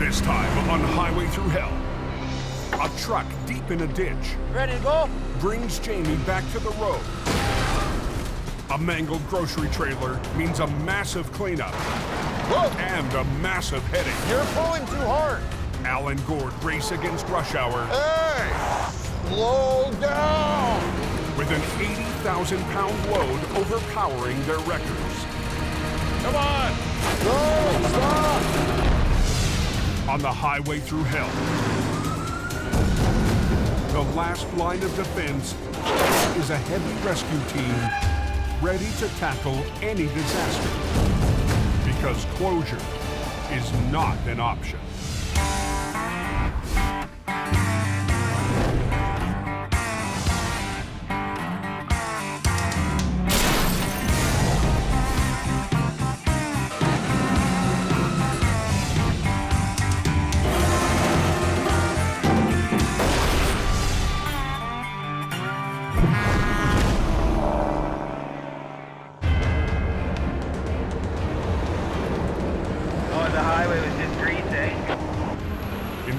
This time on Highway Thru Hell, a truck deep in a ditch. Ready to go? Brings Jamie back to the road. A mangled grocery trailer means a massive cleanup. Whoa! And a massive headache. You're pulling too hard. Al and Gord race against rush hour. Hey! Slow down! With an 80,000-pound load overpowering their wreckers. Come on! No! Stop! On the Highway Thru Hell, the last line of defense is a heavy rescue team ready to tackle any disaster. Because closure is not an option.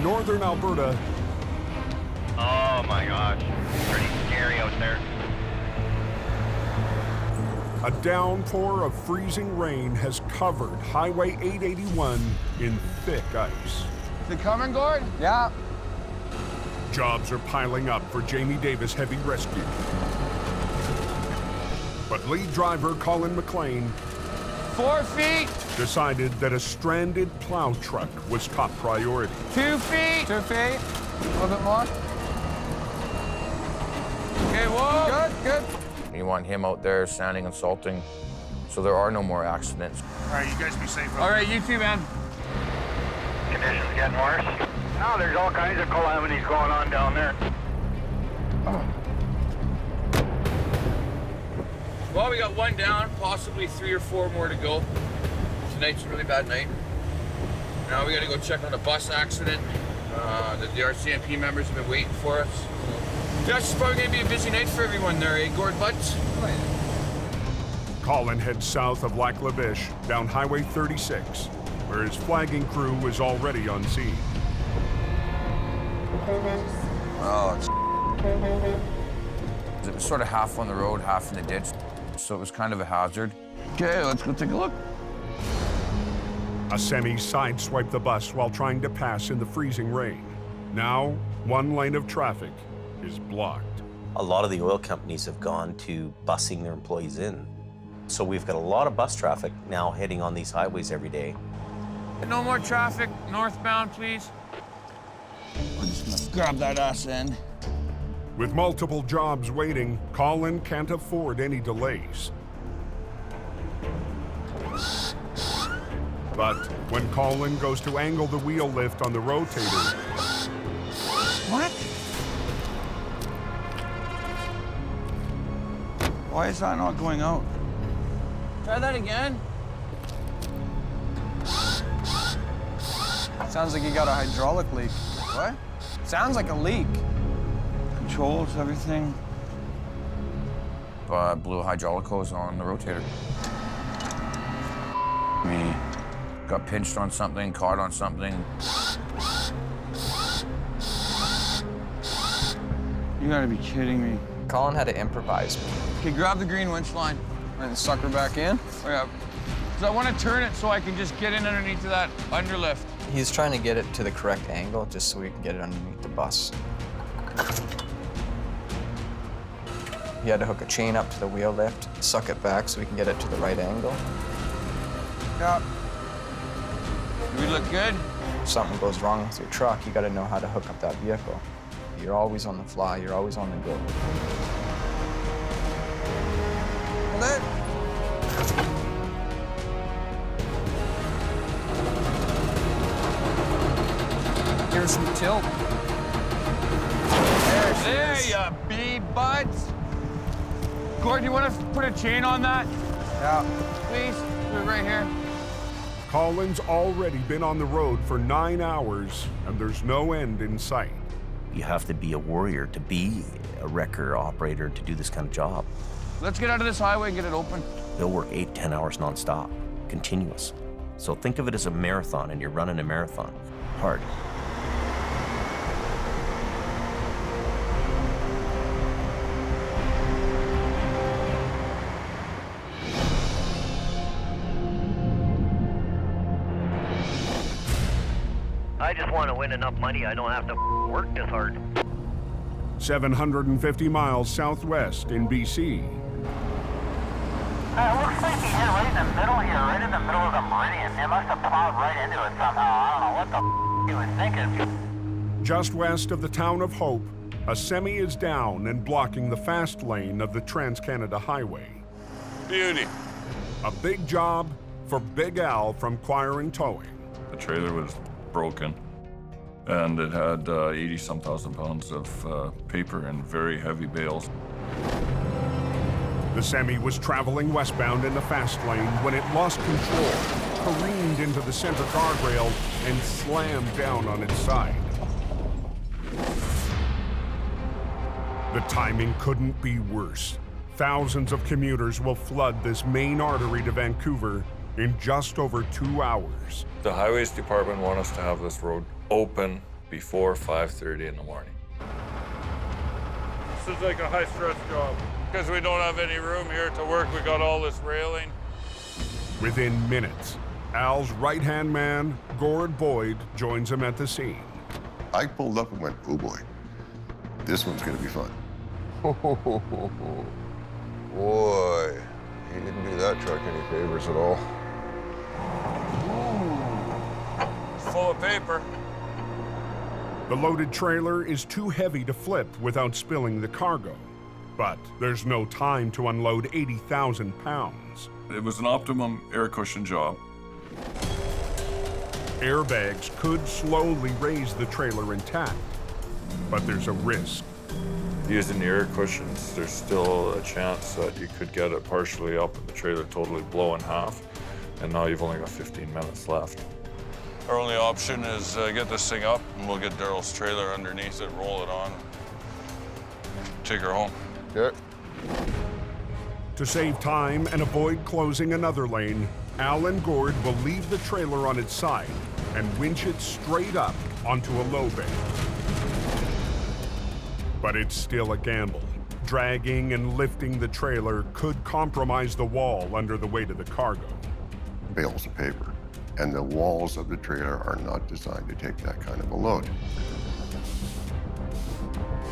Northern Alberta. Oh my gosh, it's pretty scary out there. A downpour of freezing rain has covered Highway 881 in thick ice. Is it coming, Gord? Yeah. Jobs are piling up for Jamie Davis Heavy Rescue. But lead driver Colin McLean 4 feet. Decided that a stranded plow truck was top priority. 2 feet. 2 feet. A little bit more. Okay, whoa. Good, good. You want him out there sounding and salting so there are no more accidents. All right, you guys be safe. All right, you too, man. Conditions getting worse. Now there's all kinds of calamities going on down there. Well, we got one down, possibly 3 or 4 more to go. Tonight's a really bad night. Now we gotta go check on the bus accident. The RCMP members have been waiting for us. Josh, it's probably gonna be a busy night for everyone there, eh, Gord Butts? Colin heads south of Lac La Biche down Highway 36, where his flagging crew was already on scene. Oh, it was sort of half on the road, half in the ditch, so it was kind of a hazard. Okay, let's go take a look. A semi sideswiped the bus while trying to pass in the freezing rain. Now, one lane of traffic is blocked. A lot of the oil companies have gone to busing their employees in. So we've got a lot of bus traffic now heading on these highways every day. No more traffic, northbound, please. We're just gonna grab that ass end. With multiple jobs waiting, Colin can't afford any delays. But when Colin goes to angle the wheel lift on the rotator... What? Why is that not going out? Try that again. Sounds like you got a hydraulic leak. What? Sounds like a leak. Controls, everything. Blew a hydraulic hose on the rotator. Me. Got pinched on something, caught on something. You gotta be kidding me. Colin had to improvise. Okay, grab the green winch line and suck her back in. Oh, yeah. So I want to turn it so I can just get in underneath of that underlift. He's trying to get it to the correct angle just so we can get it underneath the bus. He had to hook a chain up to the wheel lift, suck it back so we can get it to the right angle. Yeah. Do we look good? If something goes wrong with your truck, you gotta know how to hook up that vehicle. You're always on the fly, you're always on the go. Hold it. Here's some tilt. There you be, buds. Gord, you want to put a chain on that? Yeah. Please, put it right here. Colin's already been on the road for 9 hours, and there's no end in sight. You have to be a warrior to be a wrecker operator to do this kind of job. Let's get out of this highway and get it open. They'll work 8, 10 hours nonstop, continuous. So think of it as a marathon, and you're running a marathon. Hard. I just want to win enough money I don't have to work this hard. 750 miles southwest in BC. It looks like he hit right in the middle here, right in the middle of the meridian. He must have plowed right into it somehow. I don't know what the he was thinking. Just west of the town of Hope, a semi is down and blocking the fast lane of the Trans-Canada Highway. Beauty. A big job for Big Al from Choir and Towing. The trailer was broken, and it had 80-some thousand pounds of paper and very heavy bales. The semi was traveling westbound in the fast lane when it lost control, careened into the center guardrail, and slammed down on its side. The timing couldn't be worse. Thousands of commuters will flood this main artery to Vancouver in just over 2 hours. The Highways Department want us to have this road open before 5:30 in the morning. This is like a high-stress job. Because we don't have any room here to work, we got all this railing. Within minutes, Al's right-hand man, Gord Boyd, joins him at the scene. I pulled up and went, oh boy, this one's gonna be fun. Boy, he didn't do that truck any favors at all. It's full of paper. The loaded trailer is too heavy to flip without spilling the cargo. But there's no time to unload 80,000 pounds. It was an optimum air cushion job. Airbags could slowly raise the trailer intact, but there's a risk. Using the air cushions, there's still a chance that you could get it partially up and the trailer totally blow in half, and now you've only got 15 minutes left. Our only option is get this thing up, and we'll get Daryl's trailer underneath it, roll it on, take her home. Okay. To save time and avoid closing another lane, Al and Gord will leave the trailer on its side and winch it straight up onto a low bay. But it's still a gamble. Dragging and lifting the trailer could compromise the wall under the weight of the cargo. Bales of paper. And the walls of the trailer are not designed to take that kind of a load.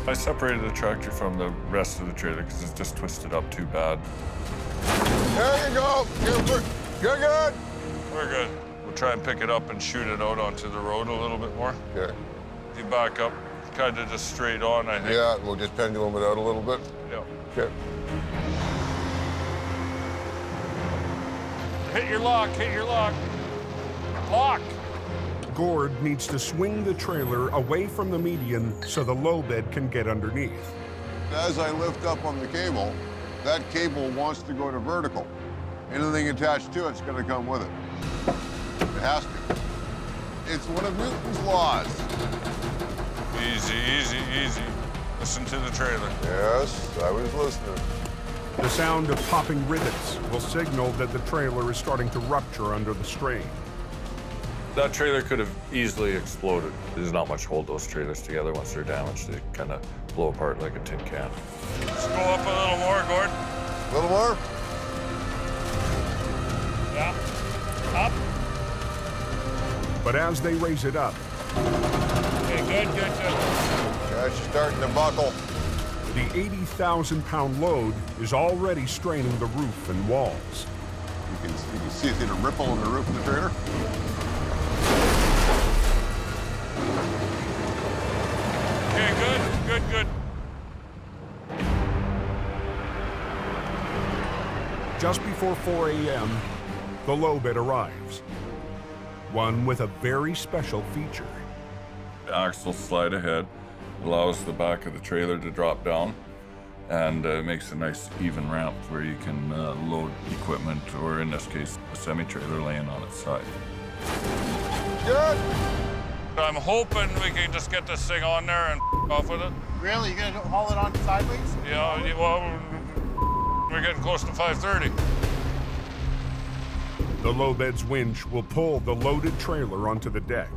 I separated the tractor from the rest of the trailer because it's just twisted up too bad. There you go. You're good. We're good. We'll try and pick it up and shoot it out onto the road a little bit more. Okay. If you back up, kind of just straight on, I think. Yeah, we'll just pendulum it out a little bit. Yeah. Okay. Hit your lock, hit your lock. Lock. Gord needs to swing the trailer away from the median so the low bed can get underneath. As I lift up on the cable, that cable wants to go to vertical. Anything attached to it's going to come with it. It has to. It's one of Newton's laws. Easy, easy, easy. Listen to the trailer. Yes, I was listening. The sound of popping rivets will signal that the trailer is starting to rupture under the strain. That trailer could have easily exploded. There's not much hold those trailers together. Once they're damaged, they kind of blow apart like a tin can. Let's go up a little more, Gord. A little more? Yeah. Up. But as they raise it up, Okay, good, good, good. Yeah, it's starting to buckle. the 80,000-pound load is already straining the roof and walls. You can see it in a ripple in the roof of the trailer. Okay, good, good, good. Just before 4 a.m., the low bed arrives. One with a very special feature. The axle slide ahead, allows the back of the trailer to drop down, and makes a nice even ramp where you can load equipment, or in this case, a semi-trailer laying on its side. Good. I'm hoping we can just get this thing on there and off with it. Really? You gonna haul it on sideways? Yeah, well, we're getting close to 5:30. The low bed's winch will pull the loaded trailer onto the deck.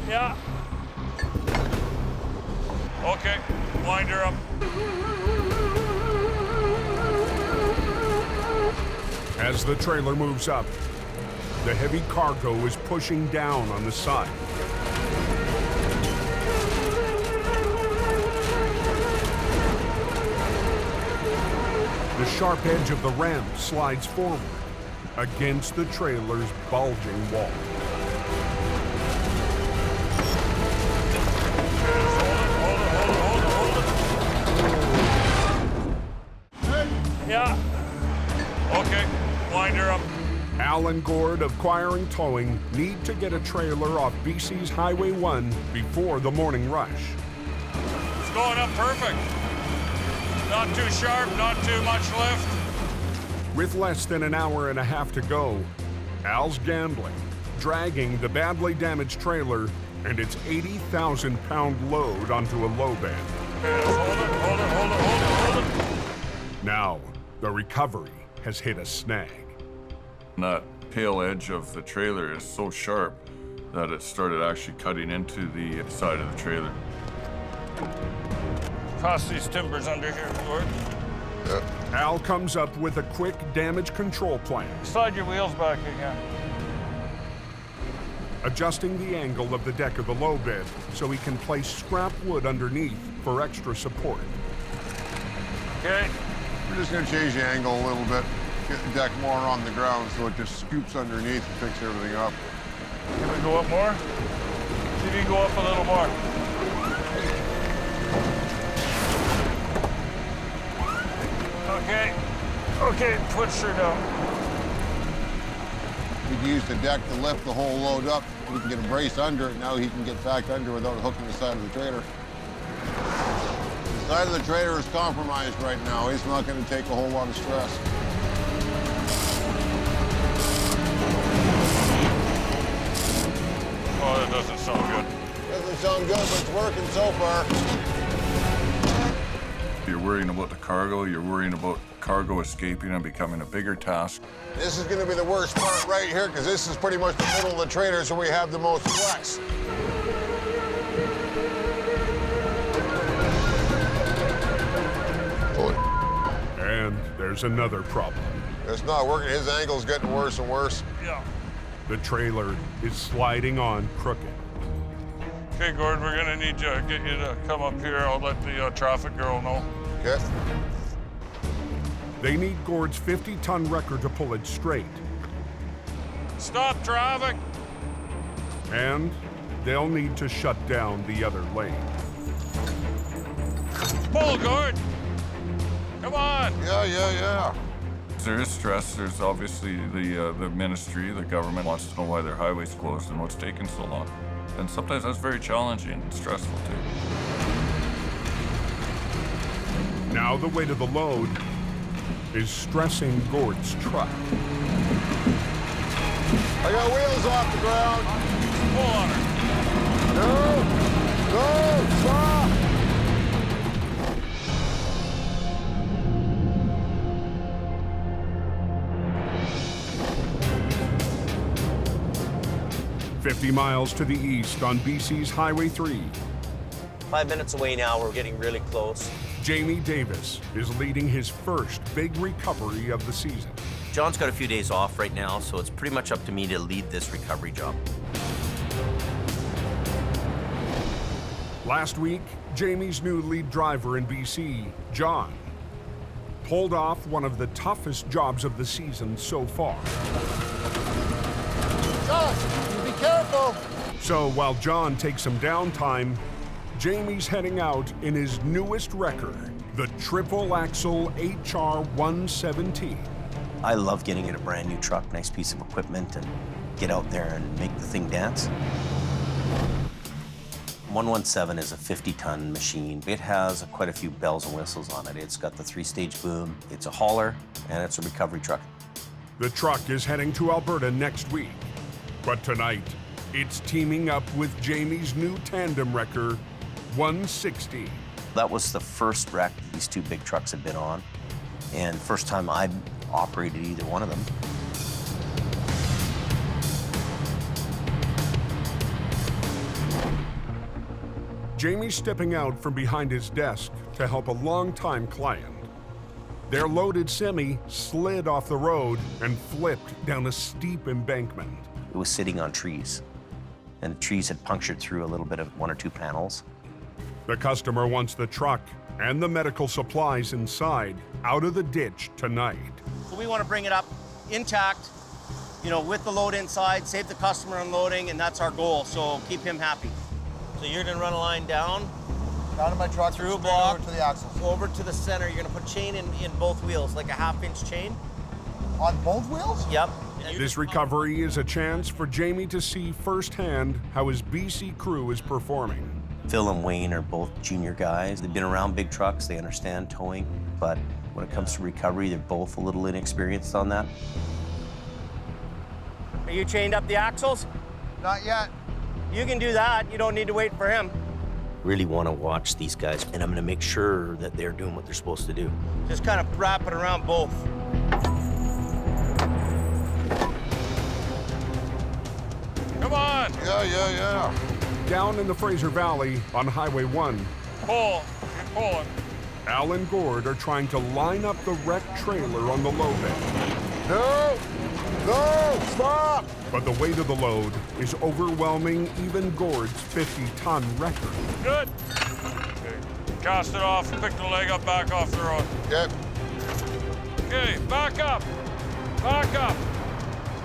Yeah. Okay, wind her up. As the trailer moves up, the heavy cargo is pushing down on the side. The sharp edge of the ramp slides forward against the trailer's bulging wall. Yeah. Okay, wind her up. Al and Gord of Choiring Towing need to get a trailer off BC's Highway 1 before the morning rush. It's going up perfect. Not too sharp, not too much lift. With less than an hour and a half to go, Al's gambling, dragging the badly damaged trailer and its 80,000-pound load onto a low bed. Hold it. Now, the recovery has hit a snag. That tail edge of the trailer is so sharp that it started actually cutting into the side of the trailer. Pass these timbers under here, Gord. Al comes up with a quick damage control plan. Slide your wheels back again. Adjusting the angle of the deck of the low bed so he can place scrap wood underneath for extra support. Okay. We're just gonna change the angle a little bit, get the deck more on the ground so it just scoops underneath and picks everything up. Can we go up more? See if you can go up a little more. Okay, push her down. We can use the deck to lift the whole load up. We can get a brace under it. Now he can get back under without hooking the side of the trailer. The side of the trailer is compromised right now. He's not going to take a whole lot of stress. Oh, that doesn't sound good. Doesn't sound good, but it's working so far. You're worrying about the cargo, you're worrying about cargo escaping and becoming a bigger task. This is going to be the worst part right here because this is pretty much the middle of the trailer, so we have the most flex. And there's another problem. It's not working. His angle's getting worse and worse. Yeah. The trailer is sliding on crooked. Okay, Gord, we're gonna need to get you to come up here. I'll let the traffic girl know. Okay. They need Gord's 50-ton wrecker to pull it straight. Stop traffic! And they'll need to shut down the other lane. Pull, Gord! Come on! Yeah. There is stress. There's obviously the ministry, the government wants to know why their highway's closed and what's taking so long. And sometimes that's very challenging and stressful too. Now the weight of the load is stressing Gord's truck. I got wheels off the ground. Pull on her. No, stop. 50 miles to the east on BC's Highway 3. 5 minutes away now, we're getting really close. Jamie Davis is leading his first big recovery of the season. John's got a few days off right now, so it's pretty much up to me to lead this recovery job. Last week, Jamie's new lead driver in BC, John, pulled off one of the toughest jobs of the season so far. Josh, you be careful. So while John takes some downtime, Jamie's heading out in his newest wrecker, the triple-axle HR-117. I love getting in a brand new truck, nice piece of equipment, and get out there and make the thing dance. 117 is a 50-ton machine. It has quite a few bells and whistles on it. It's got the 3-stage boom, it's a hauler, and it's a recovery truck. The truck is heading to Alberta next week. But tonight, it's teaming up with Jamie's new tandem wrecker, 160. That was the first wreck these two big trucks had been on, and first time I'd operated either one of them. Jamie's stepping out from behind his desk to help a longtime client. Their loaded semi slid off the road and flipped down a steep embankment. It was sitting on trees, and the trees had punctured through a little bit of 1 or 2 panels. The customer wants the truck and the medical supplies inside out of the ditch tonight. So we want to bring it up intact, you know, with the load inside, save the customer unloading, and that's our goal, so keep him happy. So you're gonna run a line down Down to my truck, through a straight block, over to the axles. over to the center. You're gonna put chain in both wheels, like a 1/2-inch chain. On both wheels? Yep. This recovery is a chance for Jamie to see firsthand how his BC crew is performing. Phil and Wayne are both junior guys. They've been around big trucks, they understand towing, but when it comes to recovery, they're both a little inexperienced on that. Are you chained up the axles? Not yet. You can do that. You don't need to wait for him. Really want to watch these guys, and I'm going to make sure that they're doing what they're supposed to do. Just kind of wrap it around both. Come on! Yeah. Down in the Fraser Valley on Highway 1, Pull. Keep pulling. Al and Gord are trying to line up the wrecked trailer on the low bed. No! No! Stop! But the weight of the load is overwhelming even Gord's 50-ton record. Good. Okay. Cast it off. Pick the leg up, back off the road. Okay. Okay, back up. Back up.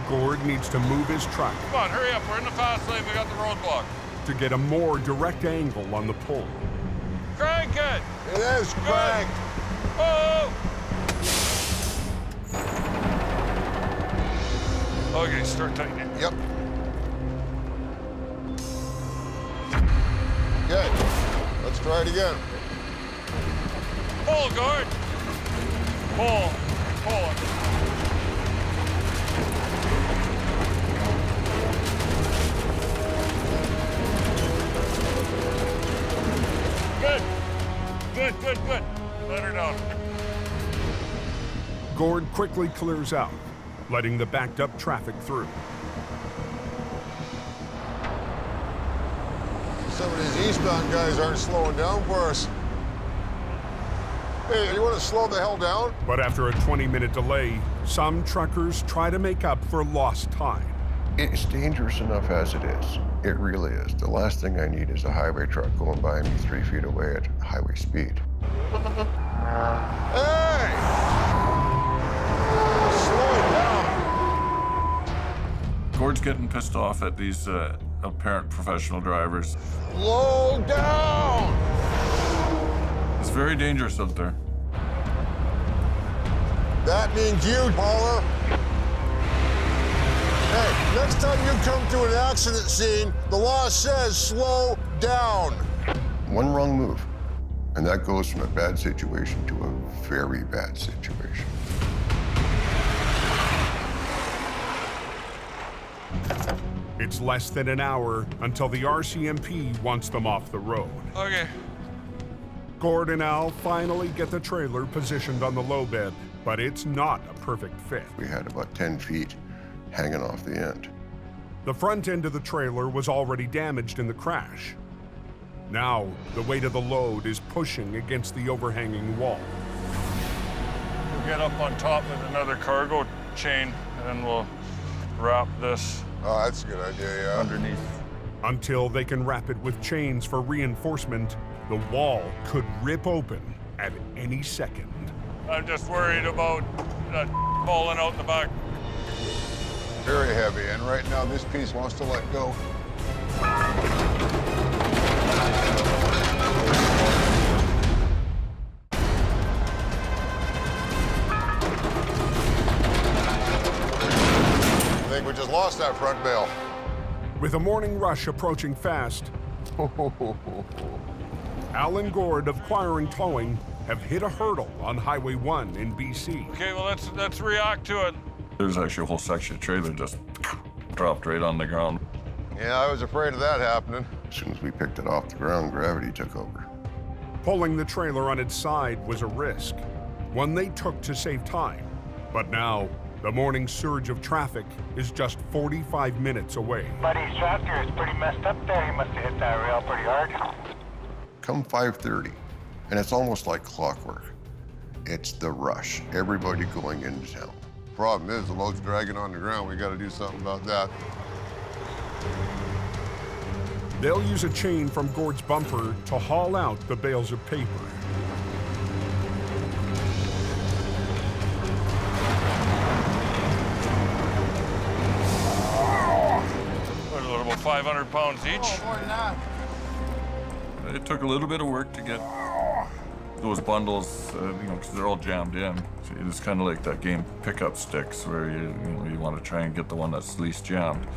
Gord needs to move his truck Come on, hurry up. We're in the fast lane. We got the roadblock. to get a more direct angle on the pull. Crank it. It is cranked. Oh! Okay, start tightening. Yep. Okay. Let's try it again. Pull, Gord. Pull. Pull it. Good. Good, good, good. Let her down. Gord quickly clears out, letting the backed up traffic through. Some of these eastbound guys aren't slowing down for us. Hey, you want to slow the hell down? But after a 20-minute delay, some truckers try to make up for lost time. It's dangerous enough as it is. It really is. The last thing I need is a highway truck going by me 3 feet away at highway speed. Hey! Slow it down. Gord's getting pissed off at these apparent professional drivers. Slow down! It's very dangerous out there. That means you, Paula. Hey, next time you come to an accident scene, the law says slow down. One wrong move, and that goes from a bad situation to a very bad situation. It's less than an hour until the RCMP wants them off the road. Okay. Gord and Al finally get the trailer positioned on the low bed, but it's not a perfect fit. We had about 10 feet hanging off the end. The front end of the trailer was already damaged in the crash. Now, the weight of the load is pushing against the overhanging wall. We'll get up on top with another cargo chain, and then we'll wrap this Oh, that's a good idea, yeah. underneath. Until they can wrap it with chains for reinforcement, the wall could rip open at any second. I'm just worried about that falling out the back. Very heavy, and right now this piece wants to let go. I think we just lost that front bale. With the morning rush approaching fast, Al and Gord of Quiring Towing have hit a hurdle on Highway 1 in BC. Okay, well, let's react to it. There's actually a whole section of trailer just dropped right on the ground. Yeah, I was afraid of that happening. As soon as we picked it off the ground, gravity took over. Pulling the trailer on its side was a risk, one they took to save time. But now, the morning surge of traffic is just 45 minutes away. Buddy's tractor is pretty messed up there. He must have hit that rail pretty hard. Come 5:30, and it's almost like clockwork. It's the rush, everybody going into town. Problem is, the load's dragging on the ground. We got to do something about that. They'll use a chain from Gord's bumper to haul out the bales of paper. What, a little about 500 pounds each? Oh, more than that. It took a little bit of work to get those bundles, because they're all jammed in. So it's kind of like that game pickup sticks, where you want to try and get the one that's least jammed.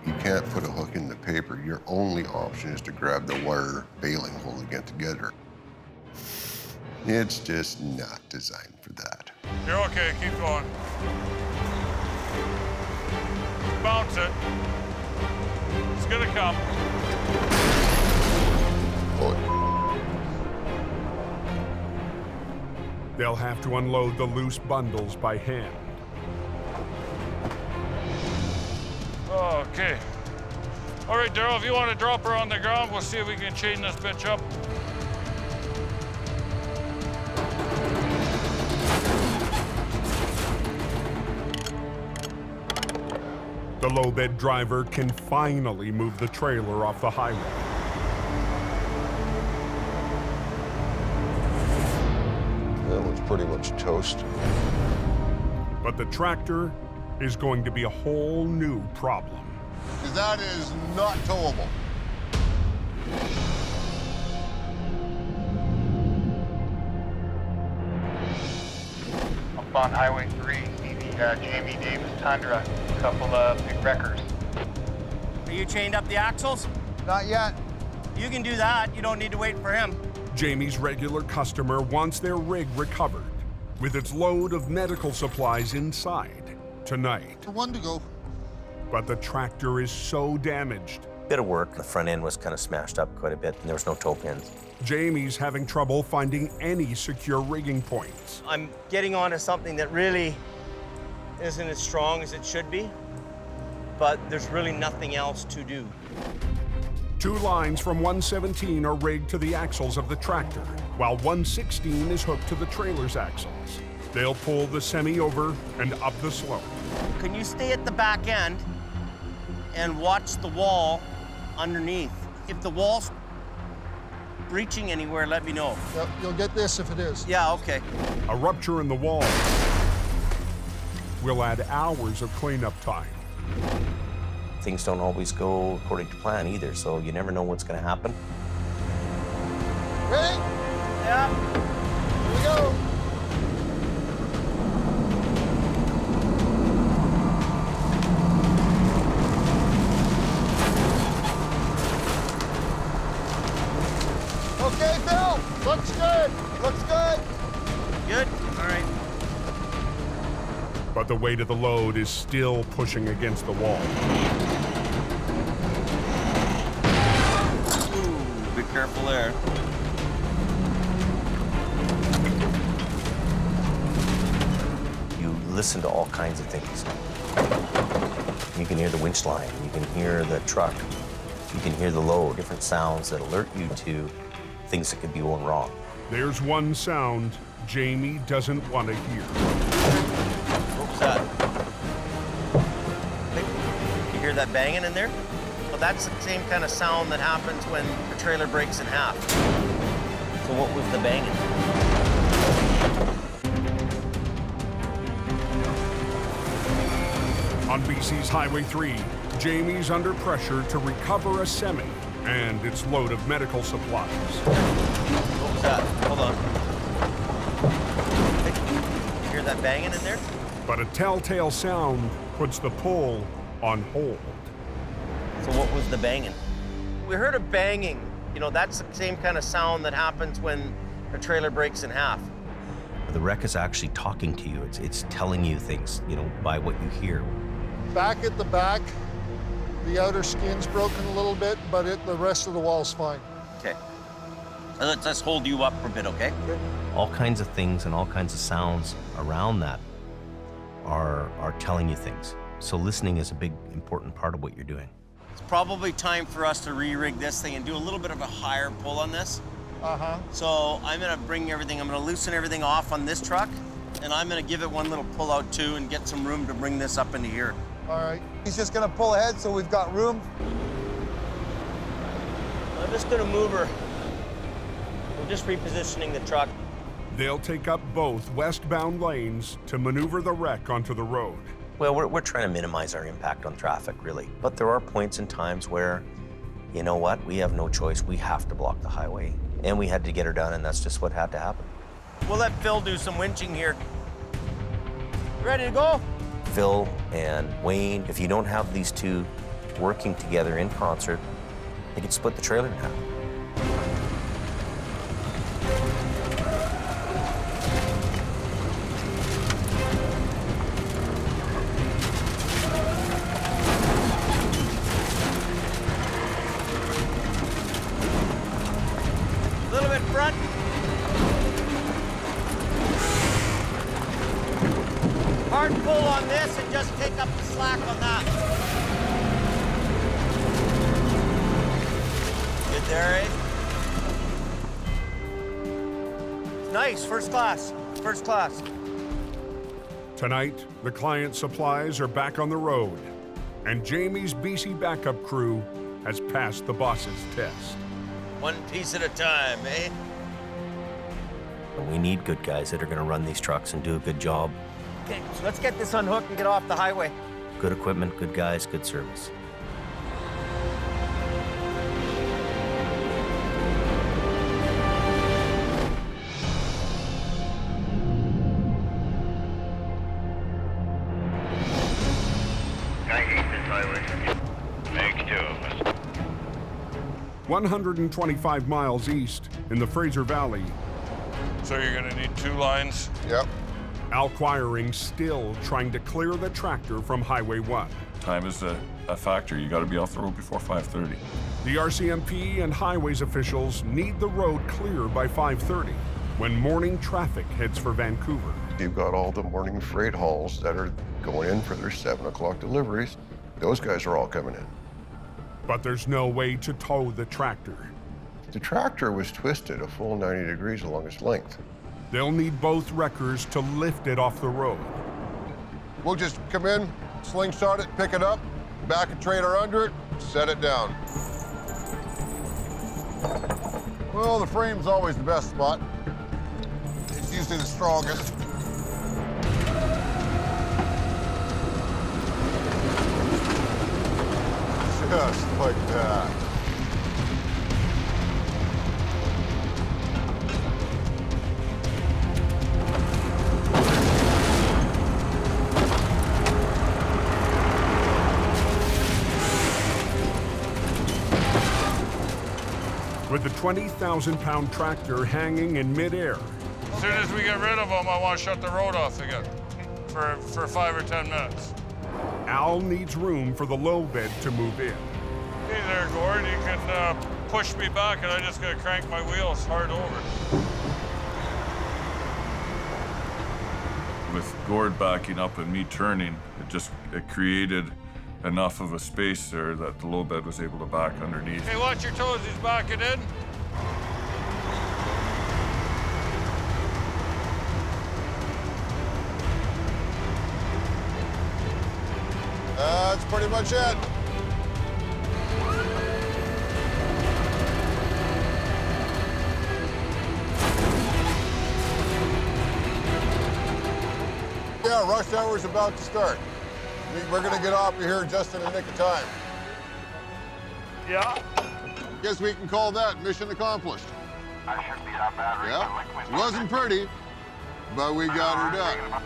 You can't put a hook in the paper. Your only option is to grab the wire baling hole and get together. It's just not designed for that. You're okay, keep going. Bounce it. It's gonna come. They'll have to unload the loose bundles by hand. Okay. All right, Daryl, if you want to drop her on the ground, we'll see if we can chain this bitch up. The low-bed driver can finally move the trailer off the highway. That one's pretty much toast. But the tractor is going to be a whole new problem. Because that is not towable. Up on Highway 3, see the Jamie Davis Tundra, a couple of big wreckers. Are you chained up the axles? Not yet. You can do that. You don't need to wait for him. Jamie's regular customer wants their rig recovered with its load of medical supplies inside tonight. One to go. But the tractor is so damaged. Bit of work. The front end was kind of smashed up quite a bit, and there was no toe pins. Jamie's having trouble finding any secure rigging points. I'm getting onto something that really isn't as strong as it should be, but there's really nothing else to do. 2 lines from 117 are rigged to the axles of the tractor, while 116 is hooked to the trailer's axles. They'll pull the semi over and up the slope. Can you stay at the back end and watch the wall underneath? If the wall's breaching anywhere, let me know. Yep, you'll get this if it is. Yeah, okay. A rupture in the wall will add hours of cleanup time. Things don't always go according to plan either, so you never know what's going to happen. Ready? Yeah. Here we go. Okay, Phil. Looks good. Looks good. Good? All right. But the weight of the load is still pushing against the wall. Ooh, be careful there. You listen to all kinds of things. You can hear the winch line, you can hear the truck, you can hear the load, different sounds that alert you to things that could be going wrong. There's one sound Jamie doesn't want to hear. What was that? You hear that banging in there? Well, that's the same kind of sound that happens when the trailer breaks in half. So what was the banging? On BC's Highway 3, Jamie's under pressure to recover a semi and its load of medical supplies. What was that? Hold on. You hear that banging in there? But a telltale sound puts the pull on hold. So what was the banging? We heard a banging. You know, that's the same kind of sound that happens when a trailer breaks in half. The wreck is actually talking to you. It's telling you things, by what you hear. Back at the back, the outer skin's broken a little bit, but the rest of the wall's fine. Okay. Let's just hold you up for a bit, okay? All kinds of things and all kinds of sounds around that are telling you things. So listening is a big, important part of what you're doing. It's probably time for us to re-rig this thing and do a little bit of a higher pull on this. So I'm gonna bring everything, I'm gonna loosen everything off on this truck, and I'm gonna give it one little pull out too and get some room to bring this up into here. All right. He's just gonna pull ahead so we've got room. I'm just gonna move her. We're just repositioning the truck. They'll take up both westbound lanes to maneuver the wreck onto the road. Well, we're trying to minimize our impact on traffic, really. But there are points and times where, you know what, we have no choice. We have to block the highway. And we had to get her done, and that's just what had to happen. We'll let Phil do some winching here. Ready to go? Phil and Wayne, if you don't have these two working together in concert, they could split the trailer in half. A little bit front. Hard pull on this and just take up the slack on that. Good there, eh? Nice, first class, first class. Tonight, the client's supplies are back on the road, and Jamie's BC backup crew has passed the boss's test. One piece at a time, eh? We need good guys that are going to run these trucks and do a good job. Okay, so let's get this unhooked and get off the highway. Good equipment, good guys, good service. I hate this highway. Make 2 of us. 125 miles east in the Fraser Valley, So you're gonna need 2 lines? Yep. Al Quiring still trying to clear the tractor from Highway 1. Time is a factor. You gotta be off the road before 5:30. The RCMP and highways officials need the road clear by 5:30 when morning traffic heads for Vancouver. You've got all the morning freight hauls that are going in for their 7 o'clock deliveries. Those guys are all coming in. But there's no way to tow the tractor. The tractor was twisted a full 90 degrees along its length. They'll need both wreckers to lift it off the road. We'll just come in, slingshot it, pick it up, back a trailer under it, set it down. Well, the frame's always the best spot. It's usually the strongest. Just like that. With the 20,000-pound tractor hanging in midair. As soon as we get rid of them, I want to shut the road off again for 5 or 10 minutes. Al needs room for the low bed to move in. Hey there, Gord. You can push me back, and I just got to crank my wheels hard over. With Gord backing up and me turning, it created enough of a space there that the low bed was able to back underneath. Hey, watch your toes. He's backing in. That's pretty much it. Yeah, rush hour's about to start. We're gonna get off of here just in the nick of time. Yeah. Guess we can call that mission accomplished. I shouldn't be that bad. Yeah, it wasn't pretty, but we got her done.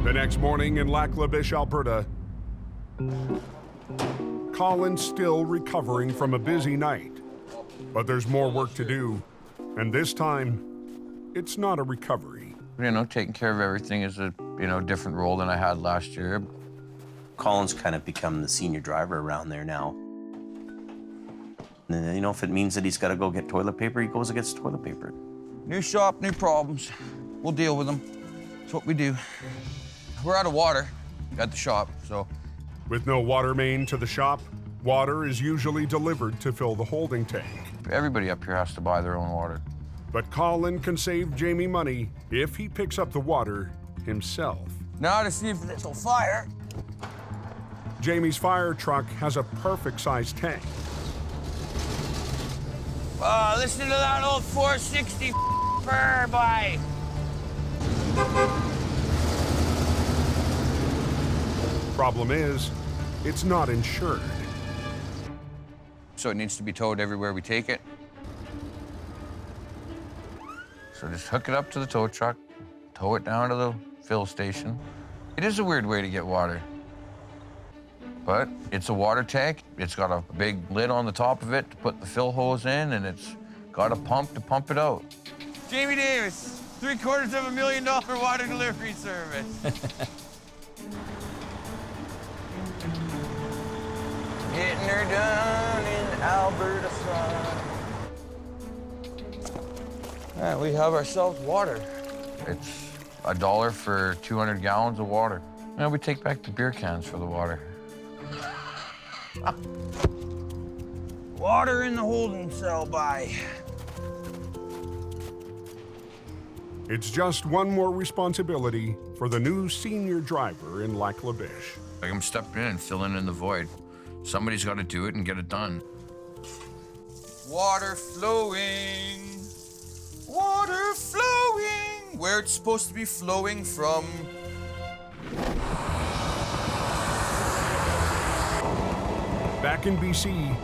The next morning in Lac La Biche, Alberta, Colin's still recovering from a busy night. But there's more work to do, and this time, it's not a recovery. You know, taking care of everything is a, different role than I had last year. Colin's kind of become the senior driver around there now. And, if it means that he's got to go get toilet paper, he goes and gets toilet paper. New shop, new problems. We'll deal with them. That's what we do. We're out of water at the shop, so. With no water main to the shop, water is usually delivered to fill the holding tank. Everybody up here has to buy their own water. But Colin can save Jamie money if he picks up the water himself. Now to see if this will fire. Jamie's fire truck has a perfect-sized tank. Listen to that old 460 burr by. Problem is, it's not insured. So it needs to be towed everywhere we take it. So just hook it up to the tow truck, tow it down to the fill station. It is a weird way to get water. But it's a water tank. It's got a big lid on the top of it to put the fill hose in, and it's got a pump to pump it out. Jamie Davis, $750,000 water delivery service. Getting her done in Alberta sun. Yeah, we have ourselves water. It's $1 for 200 gallons of water. And we take back the beer cans for the water. Water in the holding cell by. It's just one more responsibility for the new senior driver in Lac La Biche. I'm stepping in and filling in the void. Somebody's got to do it and get it done. Water flowing. Water flowing. Where it's supposed to be flowing from. Back in BC,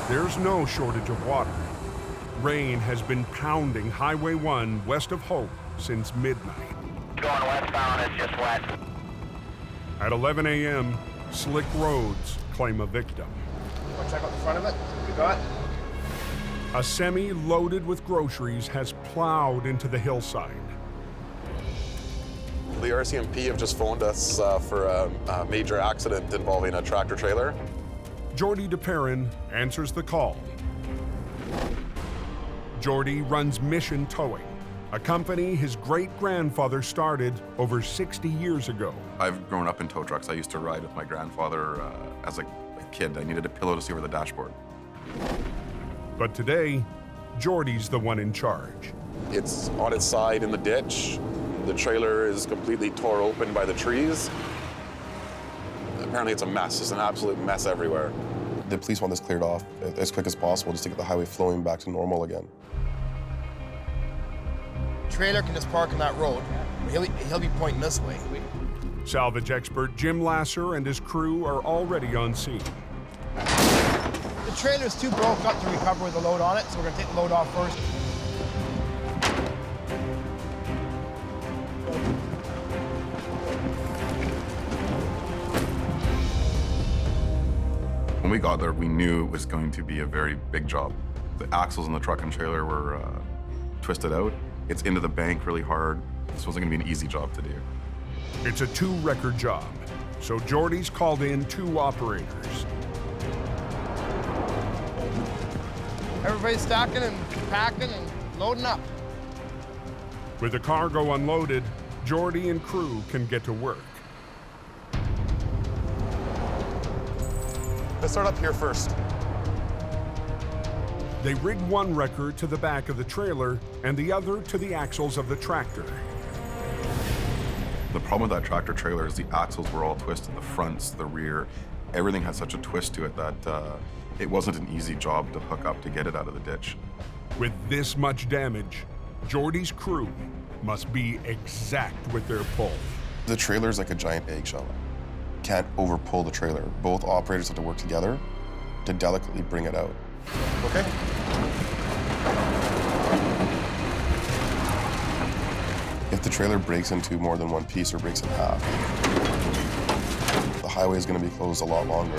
there's no shortage of water. Rain has been pounding Highway 1 west of Hope since midnight. Going westbound, it's just wet. At 11 a.m., slick roads claim a victim. Want to check out the front of it? We got? A semi loaded with groceries has plowed into the hillside. The RCMP have just phoned us for a major accident involving a tractor trailer. Jordy DePerrin answers the call. Jordy runs Mission Towing, a company his great-grandfather started over 60 years ago. I've grown up in tow trucks. I used to ride with my grandfather as a kid. I needed a pillow to see over the dashboard. But today, Jordy's the one in charge. It's on its side in the ditch. The trailer is completely tore open by the trees. Apparently it's a mess. It's an absolute mess everywhere. The police want this cleared off as quick as possible just to get the highway flowing back to normal again. Trailer can just park on that road. He'll be pointing this way. Salvage expert Jim Lasser and his crew are already on scene. The trailer's too broke up to recover with the load on it, so we're gonna take the load off first. When we got there, we knew it was going to be a very big job. The axles in the truck and trailer were twisted out. It's into the bank really hard. This wasn't gonna be an easy job to do. It's a two-record job, so Jordy's called in two operators. Everybody's stacking and packing and loading up. With the cargo unloaded, Jordy and crew can get to work. Let's start up here first. They rig one wrecker to the back of the trailer and the other to the axles of the tractor. The problem with that tractor trailer is the axles were all twisted, the fronts, the rear. Everything had such a twist to it that it wasn't an easy job to hook up to get it out of the ditch. With this much damage, Jordy's crew must be exact with their pull. The trailer's like a giant eggshell. Can't over-pull the trailer. Both operators have to work together to delicately bring it out. Okay. If the trailer breaks into more than one piece or breaks in half, highway is going to be closed a lot longer.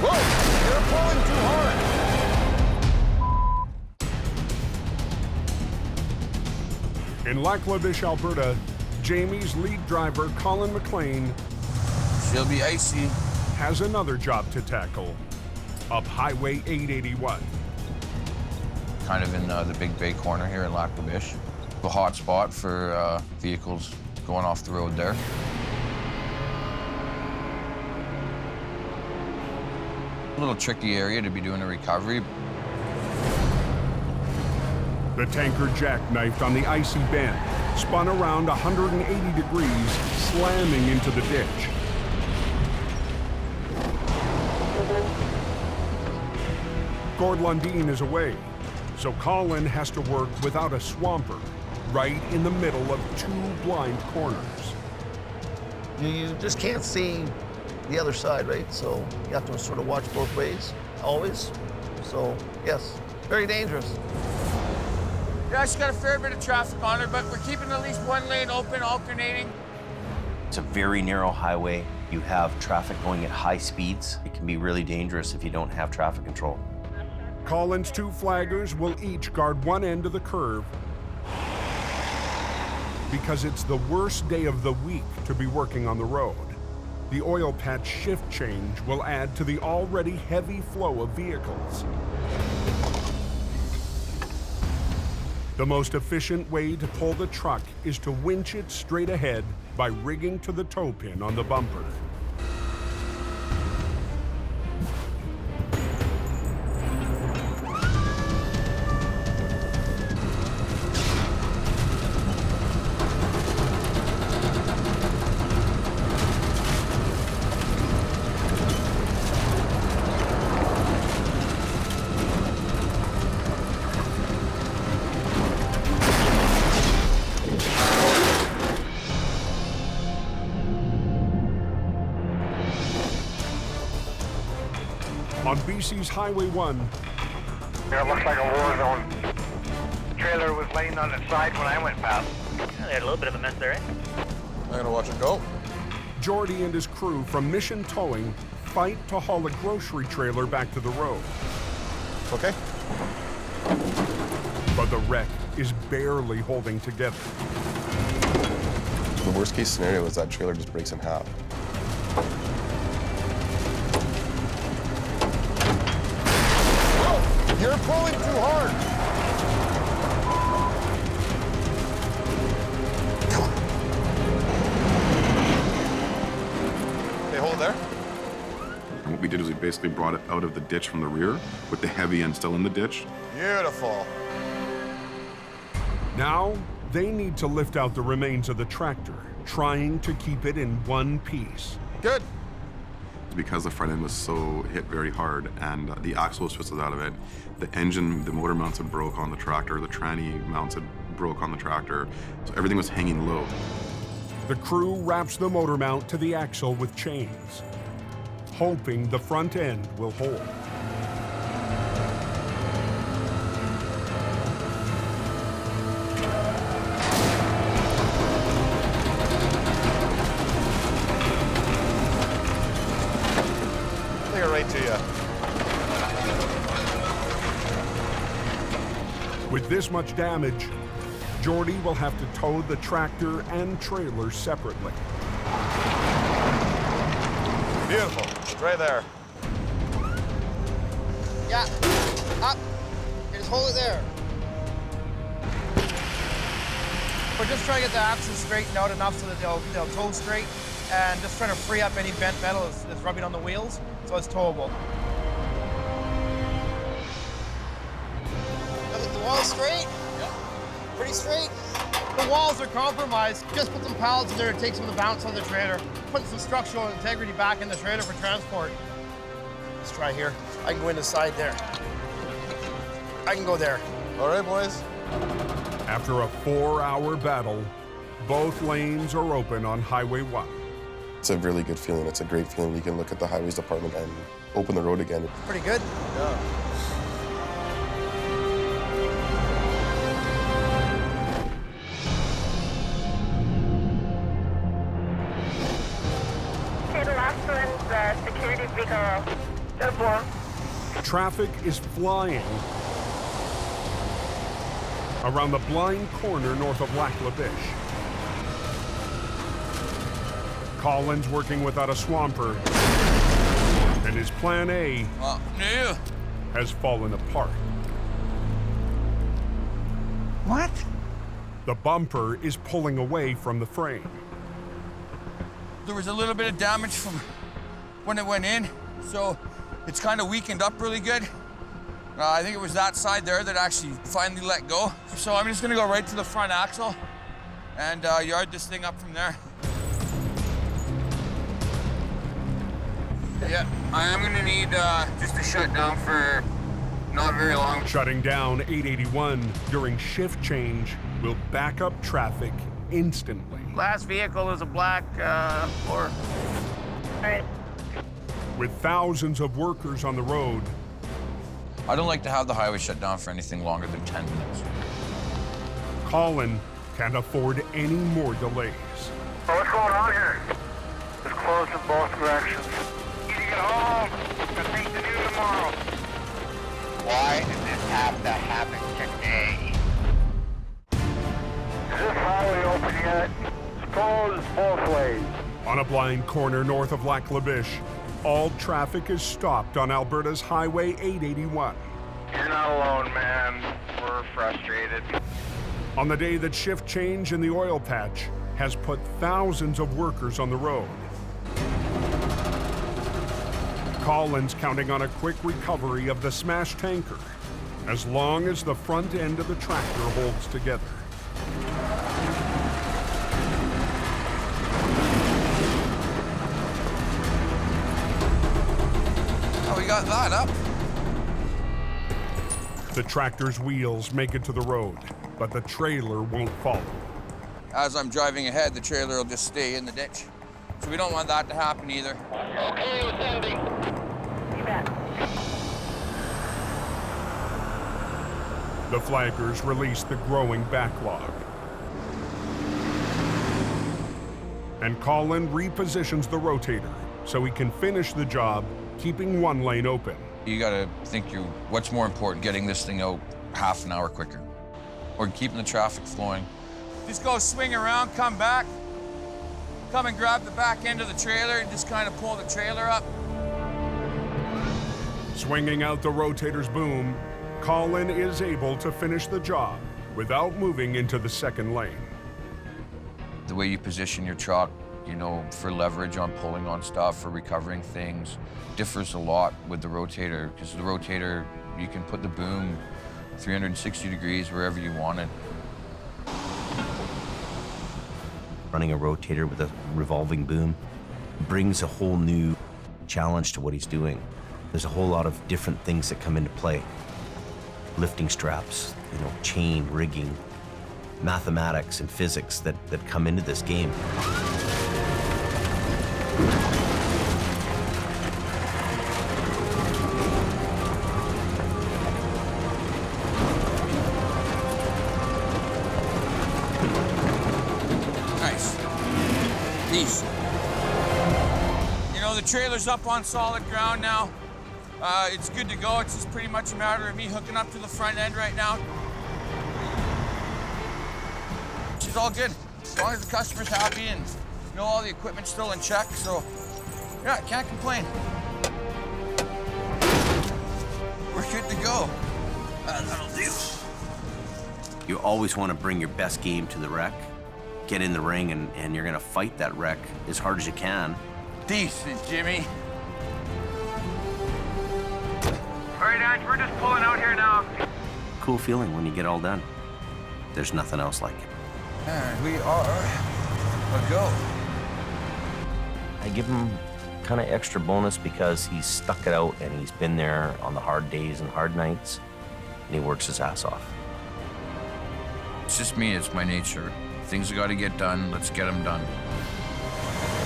Whoa! You're pulling too hard! In Lac-La-Biche, Alberta, Jamie's lead driver, Colin McLean, she'll be icy, has another job to tackle up Highway 881. Kind of in the Big Bay corner here in Lac-La-Biche. A hot spot for vehicles going off the road there. A little tricky area to be doing a recovery. The tanker jackknifed on the icy bend, spun around 180 degrees, slamming into the ditch. Gord Lundeen is away, so Colin has to work without a swamper, right in the middle of two blind corners. You just can't see the other side, right? So you have to sort of watch both ways, always. So, yes, very dangerous. Yeah, it's got a fair bit of traffic on it, but we're keeping at least one lane open, alternating. It's a very narrow highway. You have traffic going at high speeds. It can be really dangerous if you don't have traffic control. Colin's two flaggers will each guard one end of the curve because it's the worst day of the week to be working on the road. The oil patch shift change will add to the already heavy flow of vehicles. The most efficient way to pull the truck is to winch it straight ahead by rigging to the toe pin on the bumper. On BC's Highway 1. Yeah, it looks like a war zone. Trailer was laying on its side when I went past. Yeah, they had a little bit of a mess there, eh? I'm gonna watch it go. Jordy and his crew from Mission Towing fight to haul a grocery trailer back to the road. Okay. But the wreck is barely holding together. The worst case scenario is that trailer just breaks in half. You're pulling too hard. Okay, hold it there. And what we did is we basically brought it out of the ditch from the rear with the heavy end still in the ditch. Beautiful. Now, they need to lift out the remains of the tractor, trying to keep it in one piece. Good. Because the front end was so hit very hard and the axle was twisted out of it, the engine, the motor mounts had broke on the tractor, the tranny mounts had broke on the tractor, so everything was hanging low. The crew wraps the motor mount to the axle with chains, hoping the front end will hold. Right to you. With this much damage, Jordy will have to tow the tractor and trailer separately. Beautiful. It's right there. Yeah, up. Just hold it there. We're just trying to get the axles straightened out enough so that they'll tow straight, and just trying to free up any bent metal that's rubbing on the wheels, so it's towable. The wall's straight? Yep. Pretty straight? The walls are compromised. Just put some pallets in there to take some of the bounce on the trailer. Put some structural integrity back in the trailer for transport. Let's try here. I can go in the side there. I can go there. All right, boys. After a 4-hour battle, both lanes are open on Highway 1. It's a really good feeling. It's a great feeling. You can look at the highways department and open the road again. Pretty good. Yeah. Crosslands security vehicle. S04. Traffic is flying around the blind corner north of Lac La Biche. Colin's working without a swamper, and his plan A has fallen apart. What? The bumper is pulling away from the frame. There was a little bit of damage from when it went in, so it's kind of weakened up really good. I think it was that side there that actually finally let go. So I'm just gonna go right to the front axle and yard this thing up from there. Yeah, I am gonna need just to shut down for not very long. Shutting down 881 during shift change will back up traffic instantly. Last vehicle is a black Ford. Right. With thousands of workers on the road, I don't like to have the highway shut down for anything longer than 10 minutes. Colin can't afford any more delays. Oh, what's going on here? It's closed in both directions. You need to get home. Got things to do tomorrow. Why did this have to happen today? Is this highway open yet? It's closed both ways. On a blind corner north of Lac La Biche, all traffic is stopped on Alberta's Highway 881. You're not alone, man. We're frustrated. On the day that shift change in the oil patch has put thousands of workers on the road. Colin's counting on a quick recovery of the smashed tanker, as long as the front end of the tractor holds together. Oh, we got that up. The tractor's wheels make it to the road, but the trailer won't follow. As I'm driving ahead, the trailer will just stay in the ditch. So we don't want that to happen either. Okay with ending. You bet. The flaggers release the growing backlog. And Colin repositions the rotator so he can finish the job, keeping one lane open. You gotta think what's more important, getting this thing out half an hour quicker, or keeping the traffic flowing. Just go swing around, come back, come and grab the back end of the trailer and just kind of pull the trailer up. Swinging out the rotator's boom, Colin is able to finish the job without moving into the second lane. The way you position your truck, for leverage on pulling on stuff, for recovering things, differs a lot with the rotator, because the rotator, you can put the boom 360 degrees wherever you want it. Running a rotator with a revolving boom brings a whole new challenge to what he's doing. There's a whole lot of different things that come into play. Lifting straps, chain rigging, mathematics and physics that come into this game. Nice. Peace. The trailer's up on solid ground now. It's good to go. It's just pretty much a matter of me hooking up to the front end right now. It's all good. As long as the customer's happy and all the equipment's still in check, so yeah, I can't complain. We're good to go. That'll do. You always want to bring your best game to the wreck. Get in the ring and you're gonna fight that wreck as hard as you can. Decent, Jimmy. All right, Ange, we're just pulling out here now. Cool feeling when you get all done. There's nothing else like it. And we are a go. I give him kind of extra bonus because he's stuck it out and he's been there on the hard days and hard nights, and he works his ass off. It's just me, it's my nature. Things have got to get done, let's get them done.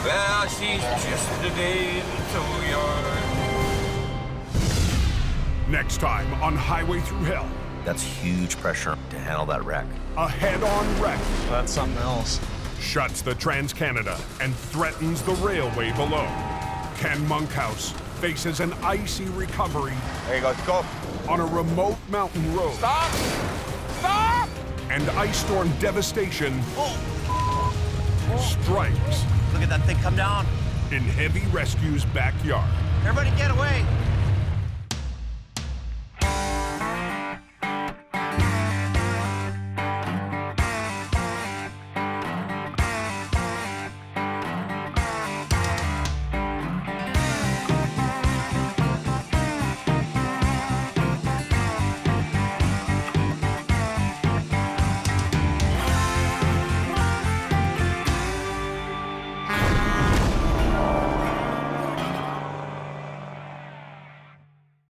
Well, she's just a day in the tow yard. Next time on Highway Thru Hell. That's huge pressure to handle that wreck. A head-on wreck. That's something else. Shuts the Trans-Canada and threatens the railway below. Ken Monkhouse faces an icy recovery. There you go, let's go. On a remote mountain road. Stop! Stop! And ice storm devastation strikes. Look at that thing come down. In Heavy Rescue's backyard. Everybody get away.